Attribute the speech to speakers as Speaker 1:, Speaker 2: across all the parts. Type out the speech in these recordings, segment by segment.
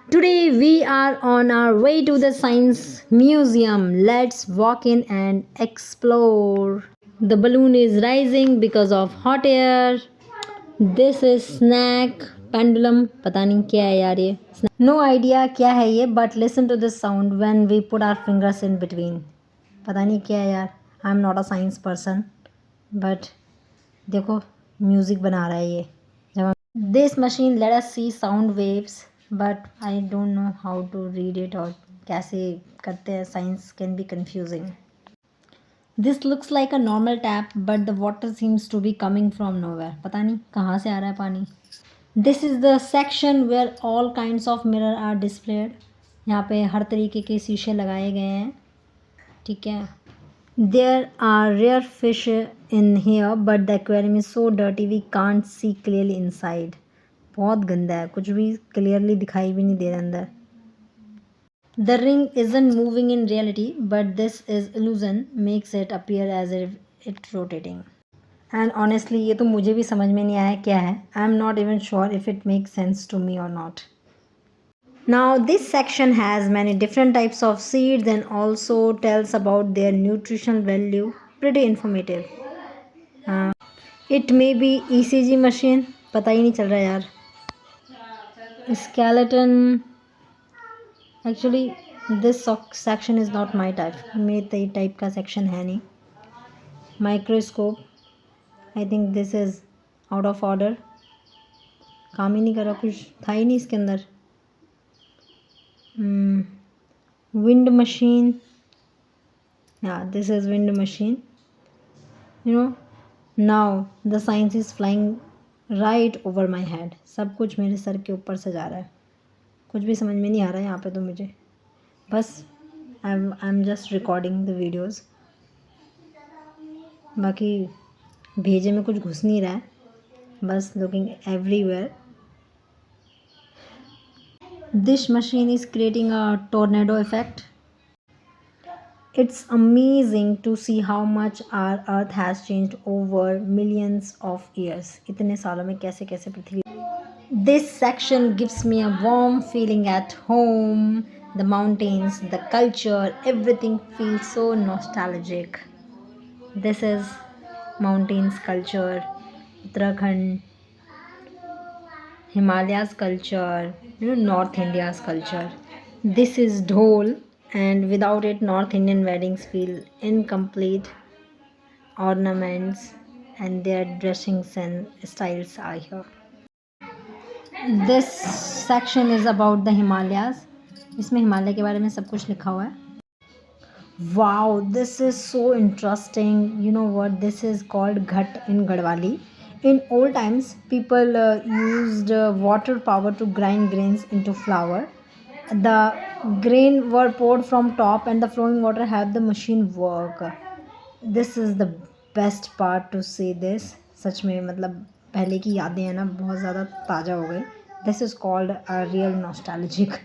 Speaker 1: Today we are on our way to the Science Museum. Let's walk in and explore. The balloon is rising because of hot air. This is snack pendulum. पता नहीं क्या है यार ये. No idea क्या है ये, but listen to this sound when we put our fingers in between. पता नहीं क्या है यार. I'm not a science person, but देखो म्यूज़िक बना रहा है ये. This machine let us see sound waves, but I don't know how to read it or कैसे करते हैं. Science can be confusing. This looks like a normal tap, but the water seems to be coming from nowhere. पता नहीं कहाँ से आ रहा है पानी. This is the section where all kinds of mirror are displayed. यहाँ पे हर तरीके के शीशे लगाए गए हैं. ठीक है. There are rare fish in here, but the aquarium is so dirty we can't see clearly inside. बहुत गंदा है, कुछ भी clearly दिखाई भी नहीं दे रहा अंदर. The ring isn't moving in reality, but this is illusion makes it appear as if it's rotating. And honestly, ये तो मुझे भी समझ में नहीं आया क्या है. I'm not even sure if it makes sense to me or not. Now this section has many different types of seeds and also tells about their nutritional value. Pretty informative. It may be ECG machine. पता ही नहीं चल रहा यार. Skeleton. Actually this section is not my type. मेरे type का section है नहीं. Microscope. I think this is out of order. काम ही नहीं कर रहा, कुछ था ही नहीं इसके अंदर. Wind machine. Yeah, this is wind machine. Now the science is flying right over my head. सब कुछ मेरे सर के ऊपर से जा रहा है. कुछ भी समझ में नहीं आ रहा है यहाँ पे तो मुझे. बस I'm just recording the videos. बाकी भेजे में कुछ घुस नहीं रहा है. बस looking everywhere. This machine is creating a tornado effect. It's amazing to see how much our earth has changed over millions of years. इतने सालों में कैसे कैसे पृथ्वी. This section gives me a warm feeling at home. The mountains, the culture, everything feels so nostalgic. This is mountains culture, Uttarakhand, Himalayas culture, North India's culture. This is dhol, and without it North Indian weddings feel incomplete. Ornaments and their dressings and styles are here. This section is about the Himalayas. इसमें हिमालय के बारे में सब कुछ लिखा हुआ है. Wow, this is so interesting. You know what? This is called Ghat in Garhwali. In old times, people used water power to grind grains into flour. The grain were poured from top and the flowing water helped the machine work. This is the best part to say this. सच में मतलब पहले की यादें हैं ना बहुत ज़्यादा ताज़ा हो गई. This is called a real nostalgic.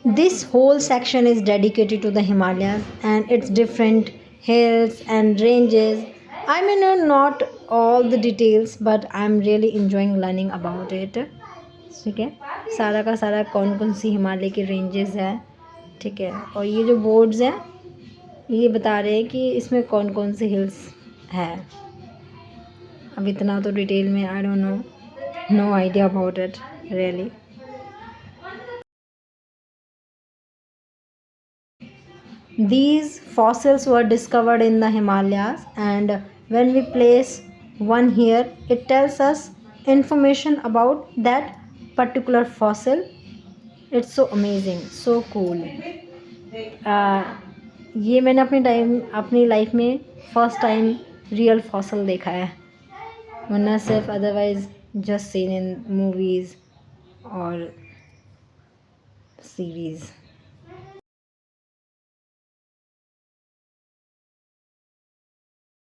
Speaker 1: This whole section is dedicated to the Himalayas and its different hills and ranges. I may know not all the details, but I'm really enjoying learning about it. ठीक है. सारा का सारा कौन कौन सी हिमालय की ranges है. ठीक है. और ये जो बोर्ड्स हैं ये बता रहे हैं कि इसमें कौन कौन से हिल्स है. अब इतना तो डिटेल में I don't know. No idea about it really. These fossils were discovered in the Himalayas, and when we place one here, it tells us information about that particular fossil. It's so amazing, so cool. ये मैंने अपनी life में first time real fossil देखा है, वरना सिर्फ otherwise just seen in movies और series.